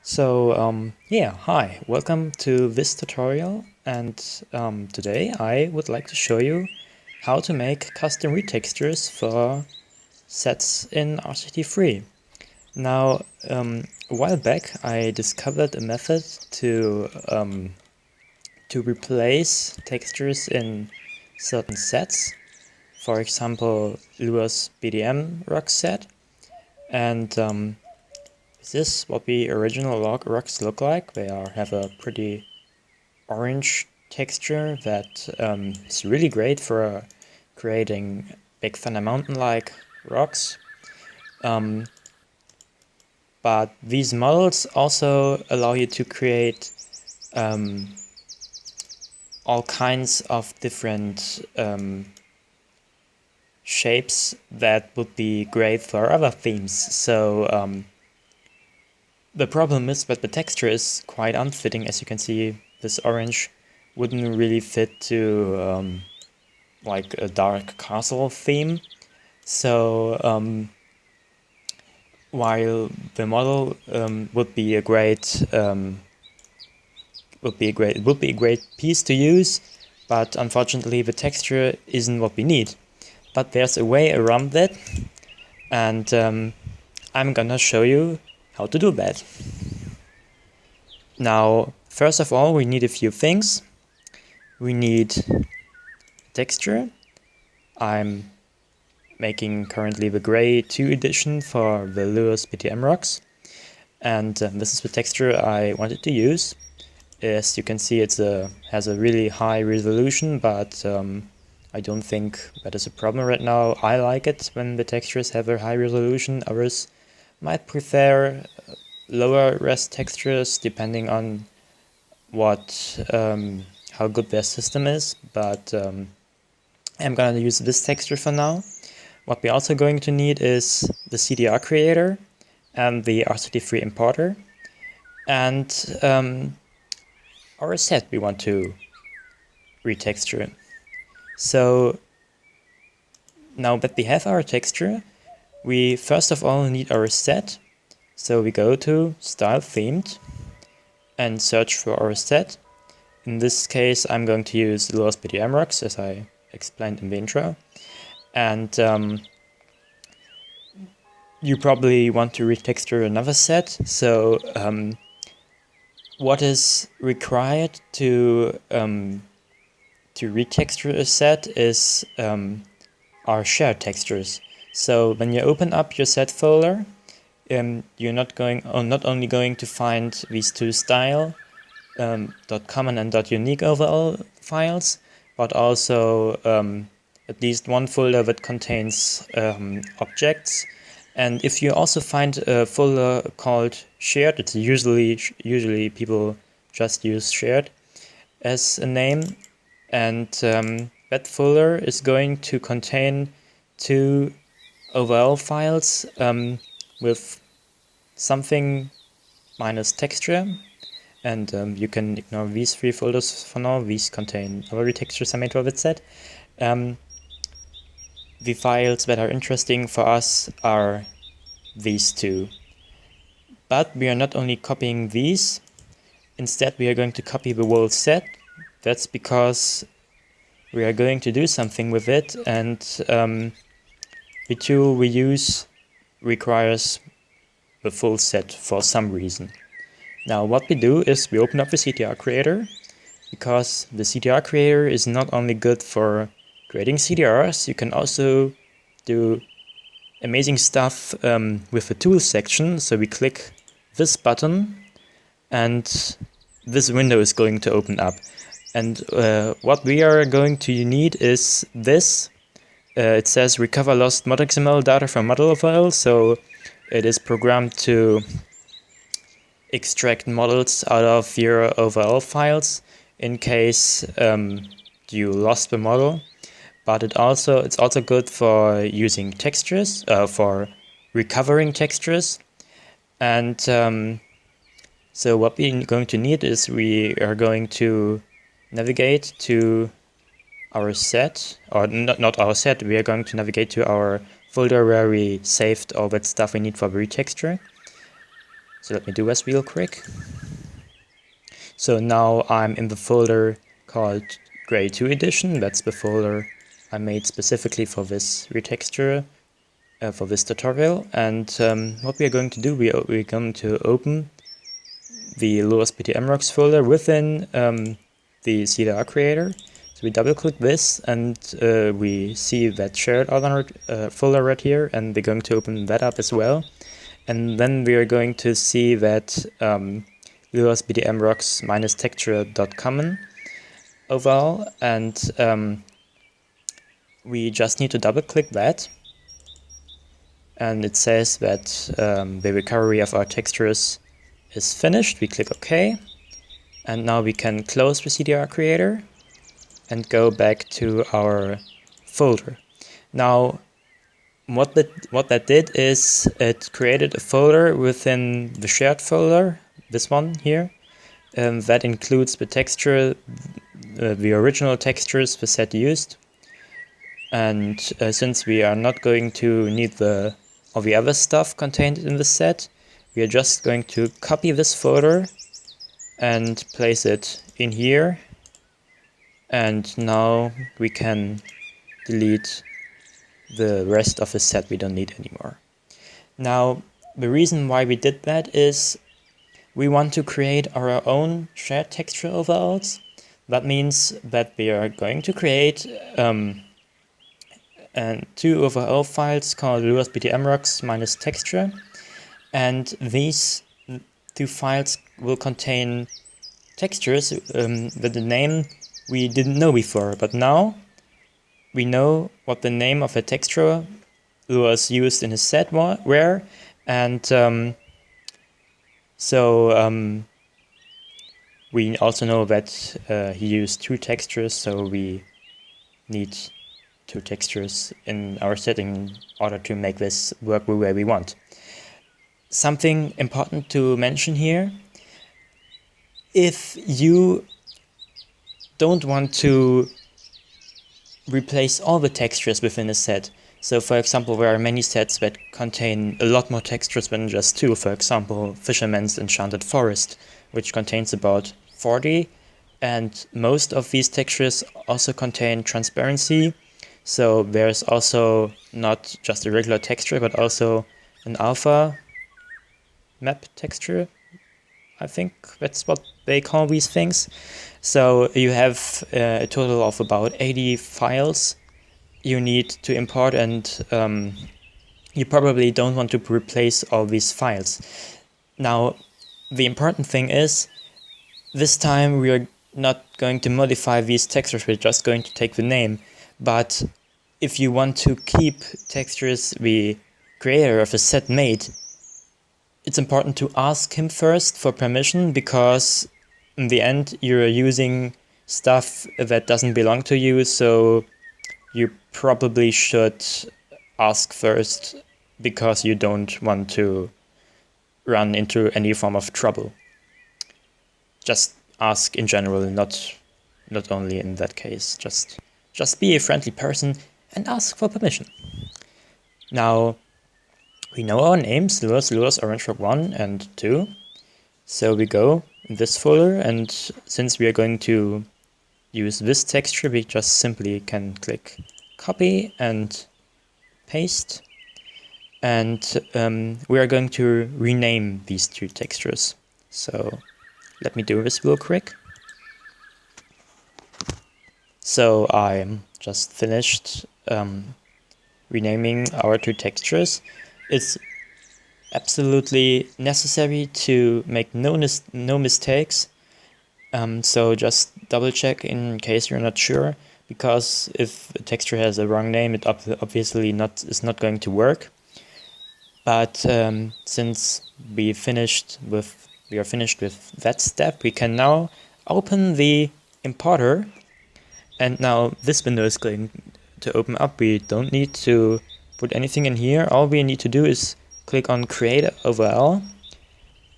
Yeah, hi, welcome to this tutorial, and today I would like to show you how to make custom retextures for sets in RCT3. Now, a while back I discovered a method to replace textures in certain sets, for example, Lure's BDM rock set, and this is what the original rocks look like. They have a pretty orange texture that is really great for creating big Thunder Mountain-like rocks. But these models also allow you to create all kinds of different shapes that would be great for other themes. So the problem is that the texture is quite unfitting. As you can see, this orange wouldn't really fit to like a dark castle theme. So while the model would be a great piece to use, but unfortunately the texture isn't what we need. But there's a way around that, and I'm gonna show you how to do that. Now, first of all, we need a few things. We need texture. I'm making currently the Gray 2 edition for the Lure's BTM rocks, and this is the texture I wanted to use. As you can see, it has a really high resolution, but I don't think that is a problem right now. I like it when the textures have a high resolution. Others might prefer lower res textures depending on how good their system is, but I'm gonna use this texture for now. What we're also going to need is the CDR creator and the RCT3 importer, and our set we want to retexture. So now that we have our texture, we first of all need our set. So we go to Style Themed and search for our set. In this case, I'm going to use Lure's BDM rocks, as I explained in the intro. And you probably want to retexture another set. So what is required to retexture a set is our shared textures. So when you open up your set folder, you're not only going to find these two style .common and .unique overall files, but also at least one folder that contains objects. And if you also find a folder called shared, it's usually people just use shared as a name, and that folder is going to contain two overall files with something minus texture, and you can ignore these three folders for now. These contain other retextures I made for that set. The files that are interesting for us are these two. But we are not only copying these, instead we are going to copy the whole set. That's because we are going to do something with it, and the tool we use requires the full set for some reason. Now what we do is we open up the CTR creator, because the CTR creator is not only good for creating CDRs, you can also do amazing stuff with the tools section. So we click this button and this window is going to open up. And what we are going to need is this. It says recover lost modXML data from model file. So it is programmed to extract models out of your overall files in case you lost the model. But it's also good for using textures, for recovering textures. And so what we're going to need is we are going to navigate to our set, or not our set, we are going to navigate to our folder where we saved all that stuff we need for the retexture. So let me do this real quick. So now I'm in the folder called Gray 2 Edition. That's the folder I made specifically for this retexture, for this tutorial. And what we are going to do, we're going to open the Lewis PTMROX folder within the CDR creator. So we double click this and we see that shared other folder right here, and we're going to open that up as well. And then we are going to see that Lewis PTMROX -texture.common overall, and we just need to double click that. And it says that the recovery of our textures is finished. We click OK. And now we can close the CDR creator and go back to our folder. Now, what that did is it created a folder within the shared folder, this one here, that includes the texture, the original textures the set used. And since we are not going to need all the other stuff contained in the set, we are just going to copy this folder and place it in here. And now we can delete the rest of the set we don't need anymore. Now, the reason why we did that is we want to create our own shared texture overalls. That means that we are going to create two overall files called Lewis PTMROX -texture, and these two files will contain textures with the name we didn't know before, but now we know what the name of a texture was used in his set were, and we also know that he used two textures, so we need two textures in our setting in order to make this work the way we want. Something important to mention here: if you don't want to replace all the textures within a set, so for example there are many sets that contain a lot more textures than just two, for example Fisherman's Enchanted Forest, which contains about 40, and most of these textures also contain transparency, so there's also not just a regular texture but also an alpha map texture. I think that's what they call these things. So you have a total of about 80 files you need to import, and you probably don't want to replace all these files. Now, the important thing is, this time we are not going to modify these textures, we're just going to take the name. But if you want to keep textures the creator of the set made, it's important to ask him first for permission, because in the end you're using stuff that doesn't belong to you, so you probably should ask first, because you don't want to run into any form of trouble. Just ask in general, not only in that case. Just be a friendly person and ask for permission. Now, we know our names, Lewis, Orange Rock 1 and 2. So we go in this folder, and since we are going to use this texture, we just simply can click copy and paste. And we are going to rename these two textures. So let me do this real quick. So I'm just finished renaming our two textures. It's absolutely necessary to make no mistakes. So just double check in case you're not sure, because if a texture has a wrong name, it obviously is not going to work. But since we are finished with that step, we can now open the importer, and now this window is going to open up. We don't need to put anything in here. All we need to do is click on Create Overall,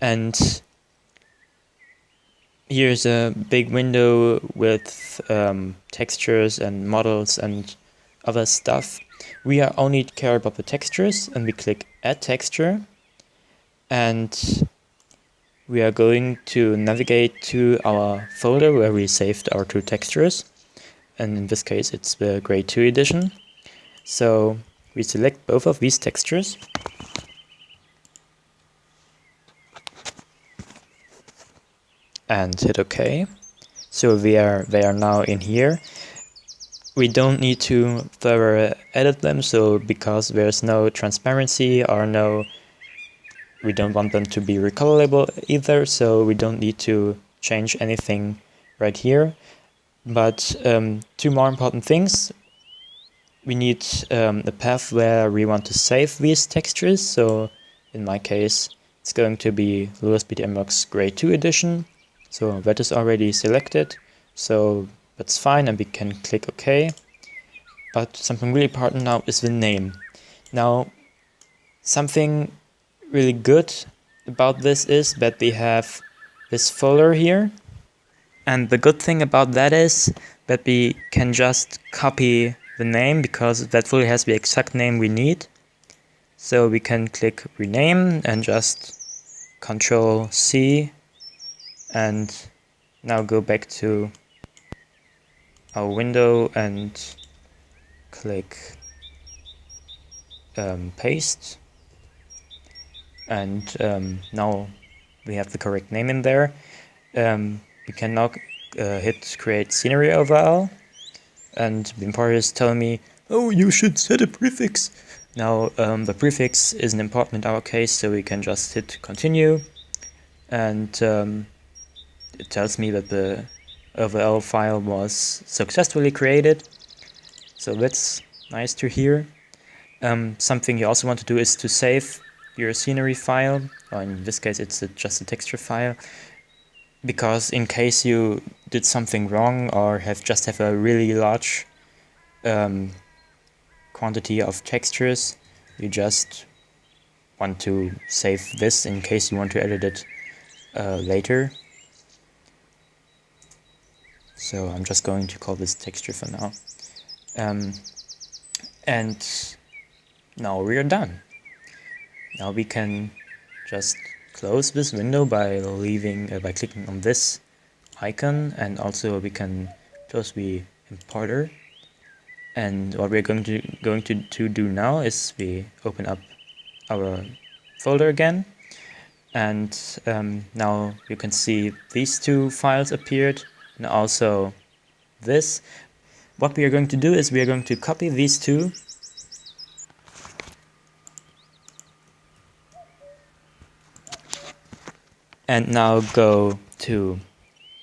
and here's a big window with textures and models and other stuff. We are only care about the textures, and we click Add Texture, and we are going to navigate to our folder where we saved our two textures, and in this case it's the Grade 2 edition. So we select both of these textures and hit OK. So they are now in here. We don't need to further edit them, so because there's no transparency or we don't want them to be recolorable either, so we don't need to change anything right here. But two more important things. We need a path where we want to save these textures, so in my case it's going to be Lewis-BTMROX Grade 2 edition, so that is already selected, so that's fine and we can click OK. But something really important now is the name. Now, something really good about this is that we have this folder here, and the good thing about that is that we can just copy the name because that folder has the exact name we need. So we can click rename and just Control C and now go back to our window and click paste, and now we have the correct name in there. We can now hit create scenery overall, and the importer is telling me, oh, you should set a prefix. Now the prefix isn't important in our case, so we can just hit continue, and it tells me that the overall file was successfully created. So that's nice to hear. Something you also want to do is to save your scenery file, or in this case it's just a texture file, because in case you did something wrong or just have a really large quantity of textures, you just want to save this in case you want to edit it later. So I'm just going to call this texture for now. And now we are done. Now we can just close this window by by clicking on this icon, and also we can close the importer. And what we're going to do now is we open up our folder again, and now you can see these two files appeared, and also this. What we are going to do is we are going to copy these two and now go to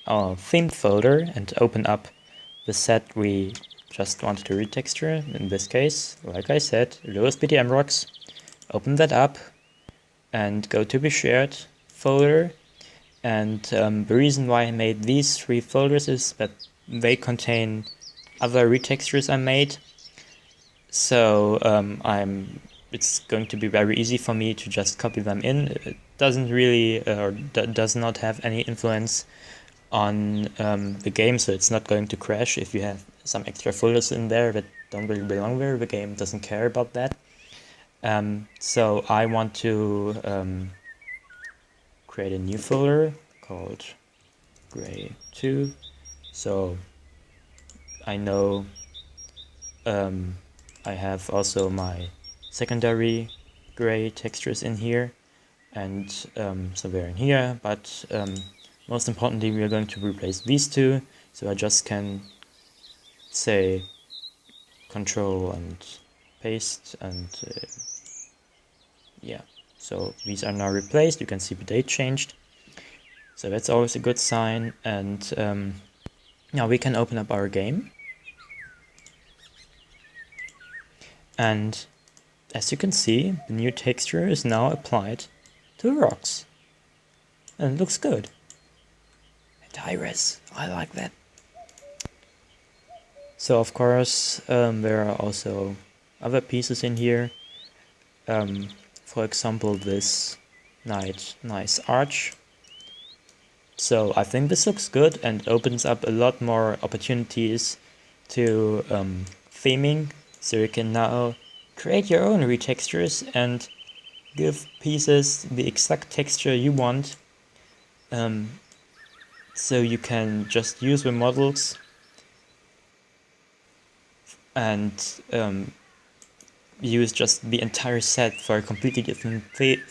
our theme folder and open up the set we just wanted to retexture. In this case, like I said, Lewis-BTMROX. Open that up and go to the shared folder. And the reason why I made these three folders is that they contain other retextures I made. So it's going to be very easy for me to just copy them in. It doesn't really does not have any influence on the game, so it's not going to crash if you have some extra folders in there that don't really belong there. The game doesn't care about that. So I want to create a new folder called Grade 2. So I know I have also my secondary gray textures in here, and so they're in here, but most importantly we are going to replace these two, so I just can say control and paste, and yeah, so these are now replaced. You can see the date changed, so that's always a good sign. And now we can open up our game, and as you can see, the new texture is now applied to the rocks, and it looks good. And high res, I like that. So of course there are also other pieces in here. For example, this nice arch. So I think this looks good and opens up a lot more opportunities to theming. So you can now create your own retextures and give pieces the exact texture you want. So you can just use the models and use just the entire set for a completely different theme.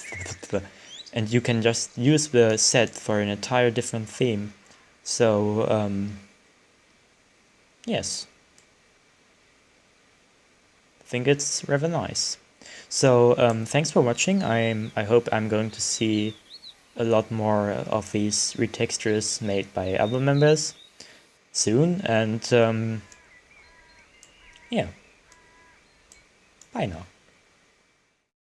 And you can just use the set for an entire different theme. So, yes. I think it's rather nice. So, thanks for watching. I hope I'm going to see a lot more of these retextures made by other members soon, and yeah, bye now.